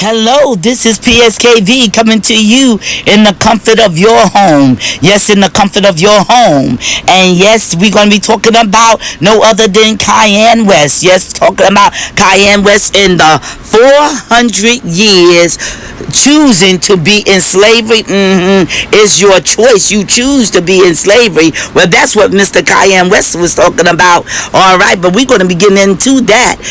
Hello, this is PSKV coming to you in the comfort of your home. Yes, in the comfort of your home. And yes, we're going to be talking about no other than Kaney West. Yes, talking about Kaney West in the 400 years choosing to be in slavery. Is your choice. You choose to be in slavery. Well, that's what Mr. Kaney West was talking about. All right, but we're going to be getting into that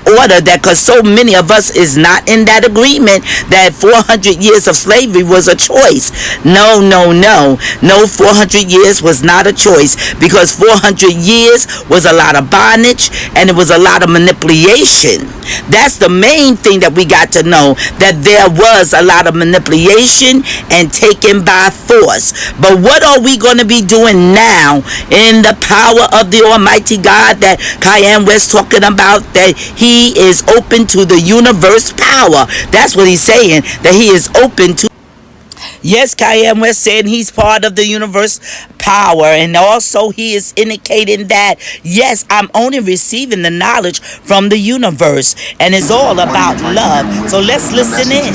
order, that because so many of us is not in that agreement that 400 years of slavery was a choice. No, 400 years was not a choice, because 400 years was a lot of bondage and it was a lot of manipulation. That's the main thing that we got to know, that there was a lot of manipulation and taken by force. But what are we going to be doing now in the power of the Almighty God that Kaney West talking about, that he is open to the universe power? That's what he's saying, that he is open to. Yes, Kaney West saying he's part of the universe power, and also he is indicating that, yes, I'm only receiving the knowledge from the universe, and it's all about love. So let's listen in.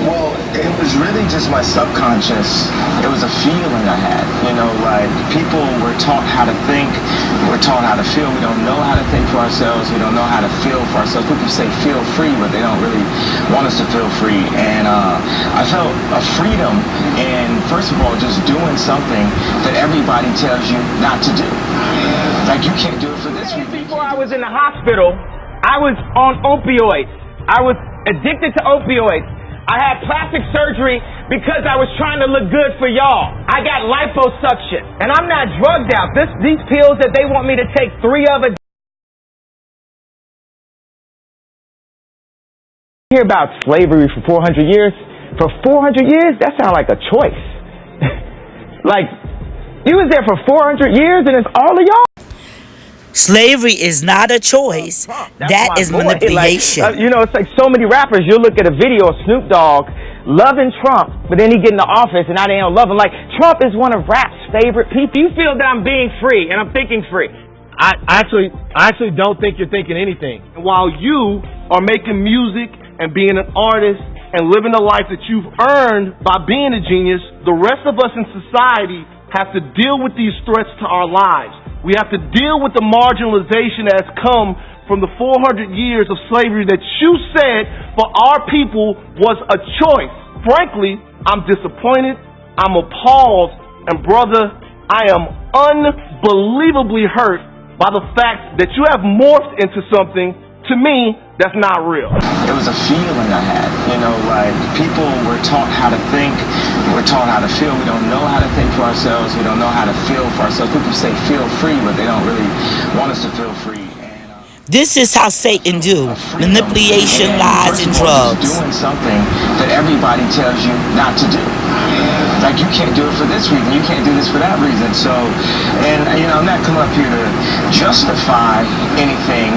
Well, it was really just my subconscious. It was a feeling I had. Like, people were taught how to think, we're taught how to feel. We don't know how to think for ourselves. We don't know how to feel for ourselves. People say feel free, but they don't really want us to feel free. And I felt a freedom in, first of all, just doing something that everybody tells you not to do. Like, you can't do it for this reason. Before I was in the hospital, I was on opioids. I was addicted to opioids. I had plastic surgery because I was trying to look good for y'all. I got liposuction, and I'm not drugged out. These pills that they want me to take 3 of a day. Hear about slavery for 400 years? For 400 years, that sounds like a choice. Like, you was there for 400 years, and it's all of y'all? Slavery is not a choice. That is manipulation. It's like so many rappers. You'll look at a video of Snoop Dogg loving Trump, but then he get in the office and now they don't love him. Like, Trump is one of rap's favorite people. You feel that I'm being free and I'm thinking free. I actually don't think you're thinking anything. While you are making music and being an artist and living the life that you've earned by being a genius, the rest of us in society have to deal with these threats to our lives. We have to deal with the marginalization that has come from the 400 years of slavery that you said for our people was a choice. Frankly, I'm disappointed, I'm appalled, and brother, I am unbelievably hurt by the fact that you have morphed into something, to me, that's not real. It was a feeling I had, like, people were taught how to think, we're taught how to feel. We don't know how to think for ourselves, we don't know how to feel for ourselves. People say feel free, but they don't really want us to feel free. This is how Satan do. Manipulation, lies, and drugs. Doing something that everybody tells you not to do. Like, you can't do it for this reason, you can't do this for that reason. So, and I'm not coming up here to justify anything.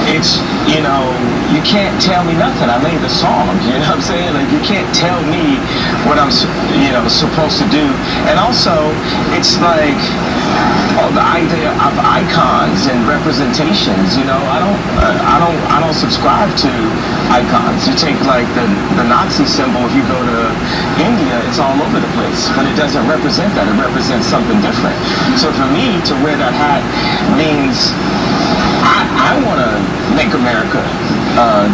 It's, you can't tell me nothing. I made the song, you know what I'm saying? Like, you can't tell me what I'm, supposed to do. And also, it's like, the idea of icons and representations, I don't subscribe to icons. You take, like, the Nazi symbol, if you go to India, it's all over the place, but it doesn't represent that. It represents something different. So for me to wear that hat means I want to make America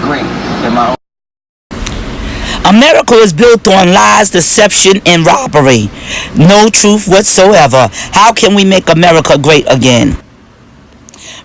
great in my own. America is built on lies, deception, and robbery. No truth whatsoever. How can we make America great again?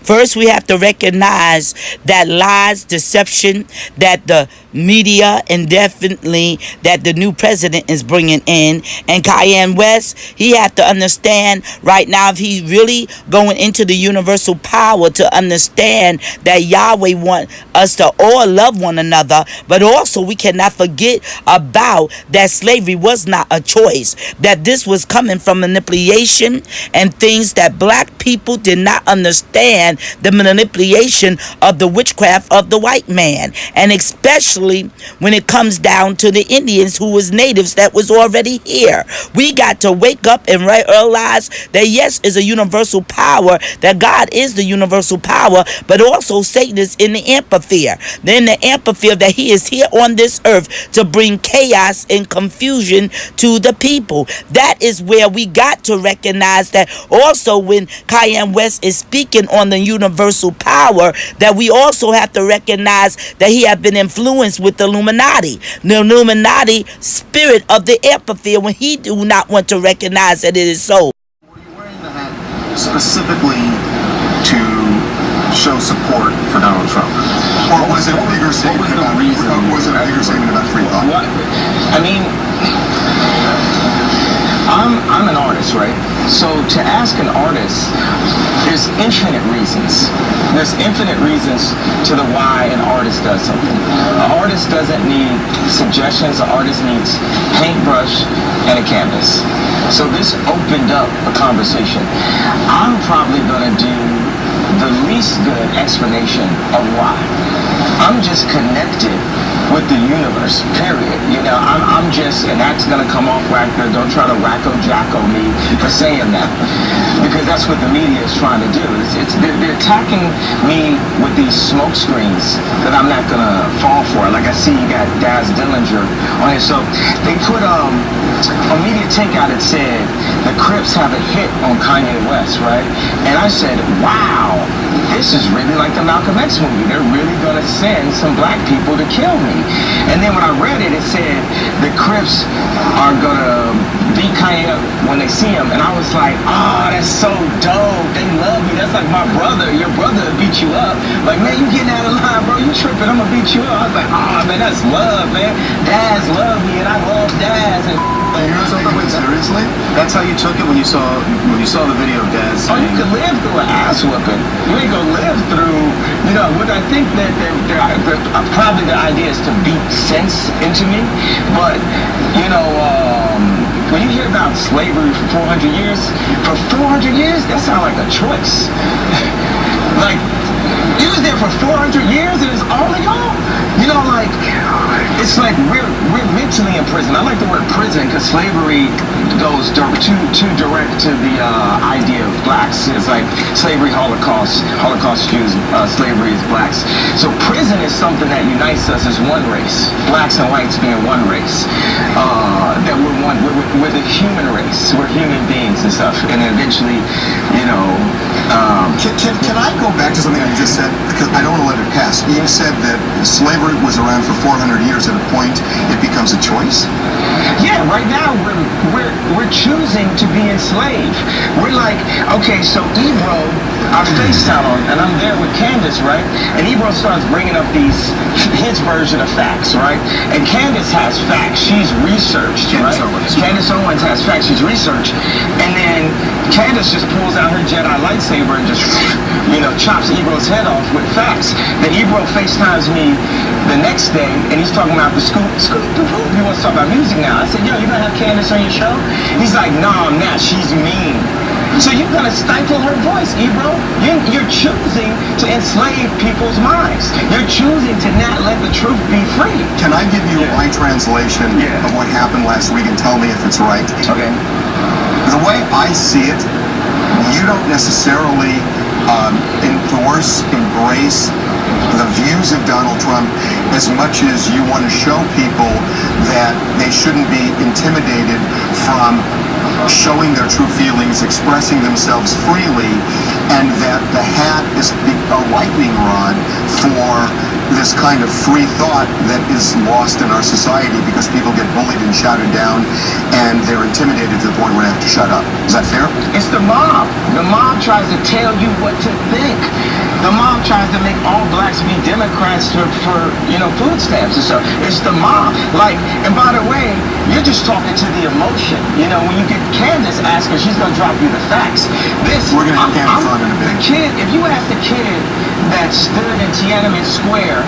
First, we have to recognize that lies, deception, that the media, and definitely that the new president is bringing in. And Kaney West, he have to understand right now, if he's really going into the universal power, to understand that Yahweh want us to all love one another. But also, we cannot forget about that slavery was not a choice, that this was coming from manipulation and things that black people did not understand, the manipulation of the witchcraft of the white man, and especially especially when it comes down to the Indians who was natives that was already here. We got to wake up and realize that yes, is a universal power, that God is the universal power, but also Satan is in the amphisphere. Then the amphisphere that he is here on this earth to bring chaos and confusion to the people. That is where we got to recognize that also when Kaney West is speaking on the universal power, that we also have to recognize that he have been influenced with the Illuminati. The Illuminati spirit of the amphisphere when he do not want to recognize that it is so. Were you wearing the hat specifically to show support for Donald Trump? Or was it a bigger statement about free thought? What? I mean, I'm an artist, right? So to ask an artist, there's infinite reasons. There's infinite reasons to the why an artist does something. An artist doesn't need suggestions. An artist needs paintbrush and a canvas. So this opened up a conversation. I'm probably gonna do the least good explanation of why. I'm just connected with the universe, period. You know, I'm just, and that's gonna come off whacker. Don't try to wacko-jacko me for saying that, because that's what the media is trying to do. They're attacking me with these smoke screens that I'm not gonna fall for. Like I see you got Daz Dillinger on it. So they put a media takeout that said the Crips have a hit on Kaney West, right? And I said, wow, this is really like the Malcolm X movie. They're really gonna send some black people to kill me. And then when I read it, it said the Crips are gonna beat Kaney up when they see him. And I was like, oh, that's so dope. They love me. That's like my brother. Your brother beat you up. Like, man, you getting out of line, bro. You tripping. I'm gonna beat you up. I was like, oh, man, that's love, man. Daz love me, and I love Daz. And You know something? Wait, seriously? That's how you took it when you saw the video of Daz? oh, you could live through an ass whooping. You ain't gonna live through, you know, what I think that probably the idea is to beat sense into me. But, you know, when you hear about slavery for 400 years, that sounds like a choice. Like, you was there for 400 years and it's all of y'all? You know, like, it's like we're mentally in prison. I like the word prison because slavery goes too direct to the idea of blacks. It's like slavery, Holocaust Jews, slavery is blacks. So prison is something that unites us as one race, blacks and whites being one race. That we're one, we're the human race. We're human beings and stuff. And eventually, you know. Can I go back to something you just said? Because I don't want to let it pass. You said that slavery was around for 400 years. At a point, it becomes a choice? Yeah, right now we're choosing to be enslaved. We're like, okay, so Ebro, our FaceTime on, and I'm there with Candace, right? And Ebro starts bringing up his version of facts, right? And Candace has facts. She's researched, right? Candace Owens has facts. She's researched. And then Candace just pulls out her Jedi lightsaber and just, you know, chops Ebro's head off with facts. Then Ebro FaceTimes me the next day, and he's talking about the scoop. He wants to talk about music now. I said, yo, you gonna have Candace on your show? He's like, nah, I'm not. She's mean. So you're gonna stifle her voice, Ebro. You're choosing to enslave people's minds. You're choosing to not let the truth be free. Can I give you my translation of what happened last week and tell me if it's right? Okay. The way I see it, you don't necessarily embrace the views of Donald Trump as much as you want to show people that they shouldn't be intimidated from showing their true feelings, expressing themselves freely, and that the hat is a lightning rod for this kind of free thought that is lost in our society because people get bullied and shouted down and they're intimidated to the point where they have to shut up. Is that fair? It's the mob. The mob tries to tell you what to think. The mob tries to make all blacks be Democrats for you know, food stamps and stuff. It's the mob. Like, and by the way, you're just talking to the emotion. You know, when you get Candace asking, she's gonna drop you the facts. We're gonna have Candace on in a bit. The kid, if you ask the kid that stood in Tiananmen Square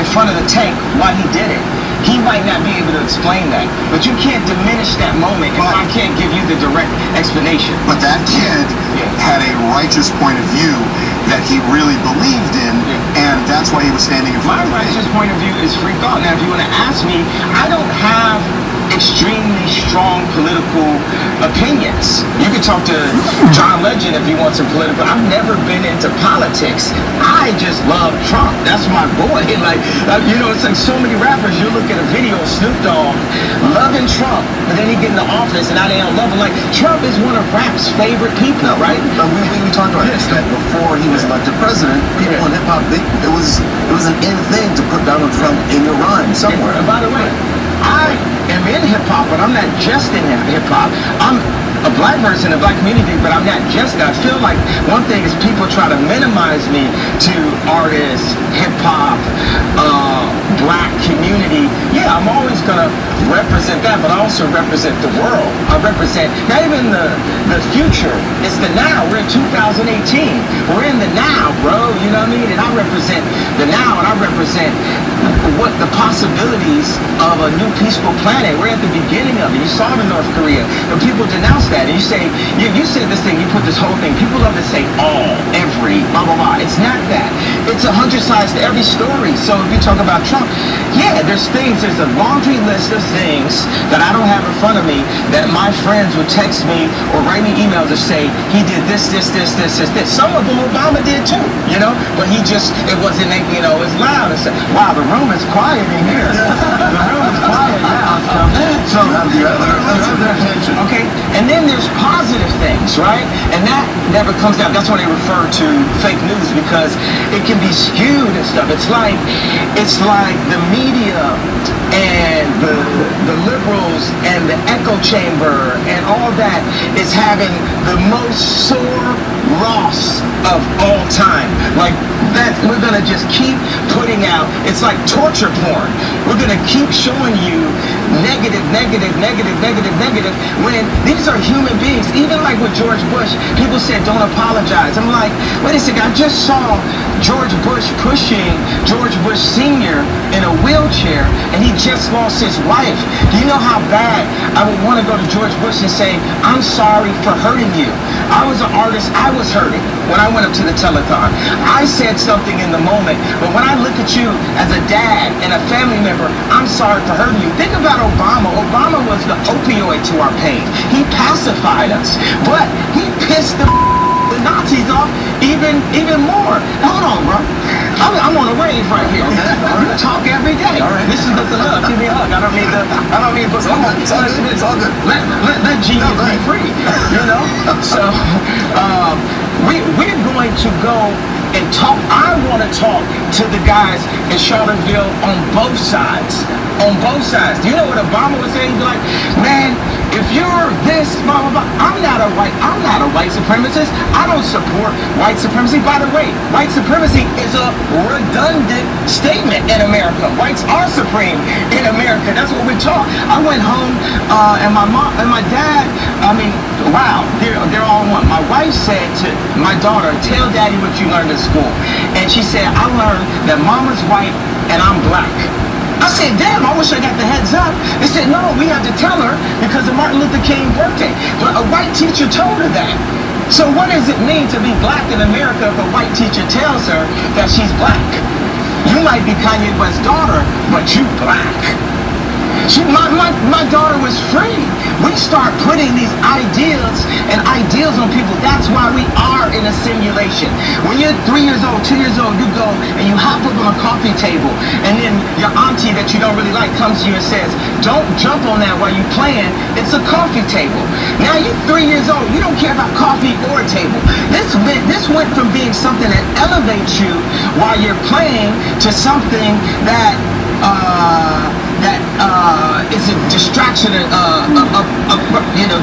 in front of the tank why he did it, he might not be able to explain that. But you can't diminish that moment if I can't give you the direct explanation. But that kid had a righteous point of view that he really believed in, and that's why he was standing in front of me. My righteous point of view is free thought. Now, if you want to ask me, I don't have extremely strong political opinions. You can talk to John Legend if you want some political. I've never been into politics. I just love Trump. That's my boy. Like, you know, it's like so many rappers. You look at a video of Snoop Dogg loving Trump, but then he get in the office and now they don't love him. Like, Trump is one of rap's favorite people, right? But we talked about this, that before he was elected president, people in hip hop, it was an in thing to put Donald Trump in your rhyme somewhere. And by the way, I am in hip hop, but I'm not just in hip hop. I'm a black person in the black community, but I'm not just that. I feel like one thing is people try to minimize me to artists, hip hop, black community. Yeah, I'm always gonna represent that, but I also represent the world. I represent not even the future, it's the now. We're in 2018. We're in the now, bro. You know what I mean? And I represent the now, and I represent what the possibilities of a new peaceful planet. We're at the beginning of it. You saw it in North Korea. When people denounce that, and you say, you said this thing, you put this whole thing, people love to say all, every, blah, blah, blah. It's not that. It's 100 sides to every story. So if you talk about Trump, yeah, there's a laundry list of things that I don't have in front of me that my friends would text me or write me emails to say, he did this. Some of them Obama did too, you know, but it wasn't, you know, it's loud. It's, wow, the room is quiet in here. The room is quiet now. So okay, and then there's positive things, right? And that never comes down. That's when they refer to fake news, because it can be skewed and stuff. It's like the media and the liberals and the echo chamber and all that is having the most sore loss of all time. Like that, we're gonna just keep putting out. It's like torture porn. We're gonna keep showing you negative, when these are human beings. Even like with George Bush, people said don't apologize. I'm like, wait a second, I just saw George Bush pushing George Bush Sr. in a wheelchair, and he just lost his wife. Do you know how bad I would want to go to George Bush and say, I'm sorry for hurting you. I was an artist, I was hurting when I went up to the telethon. I said something in the moment, but when I look at you as a dad and a family member, I'm sorry for hurting you. Think about Obama. Obama was the opioid to our pain. He pacified us, but he pissed the Nazis off even more. Hold on, bro. I'm on a wave right here. We talk every day. This is the love. Give me a hug. I don't mean, but come on. It's all good. Let genius be free. You know. So we're going to go and talk. I want to talk to the guys in Charlottesville on both sides. On both sides. Do you know what Obama was saying? He's like, man, if you're this, blah, blah, blah, I'm not a white supremacist. I don't support white supremacy. By the way, white supremacy is a redundant statement in America. Whites are supreme in America. That's what we taught. I went home and my mom and my dad, I mean, wow, they're all one. My wife said to my daughter, tell daddy what you learned in school. And she said, I learned that mama's white and I'm black. I said, damn, I wish I got the heads up. They said, no, we have to tell her because of Martin Luther King's birthday. But a white teacher told her that. So what does it mean to be black in America if a white teacher tells her that she's black? You might be Kanye West's daughter, but you black. My daughter was free. We start putting these ideals on people. That's why we are in a simulation. When you're 3 years old, 2 years old, you go and you hop up on a coffee table, and then your auntie that you don't really like comes to you and says, don't jump on that while you're playing. It's a coffee table. Now you're 3 years old. You don't care about coffee or a table. This went from being something that elevates you while you're playing to something that is a distraction, you know,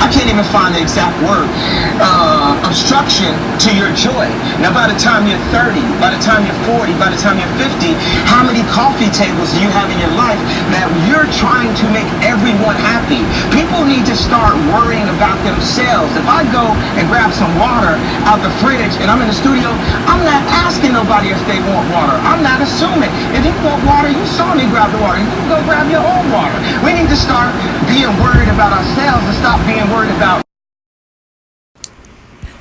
I can't even find the exact word, obstruction to your joy. Now, by the time you're 30, by the time you're 40, by the time you're 50, how many coffee tables do you have in your life that you're trying to make everyone happy? People need to start worrying about themselves. If I go and grab some water out the fridge and I'm in the studio, I'm not asking nobody if they want water. I'm not assuming. If you want water, you saw me grab the water. You can go grab your own water. We need to start being worried about ourselves and stop being worried about.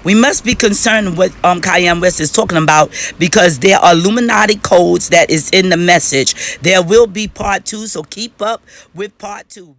We must be concerned what Kanye West is talking about, because there are Illuminati codes that is in the message. There will be part 2, so keep up with part 2.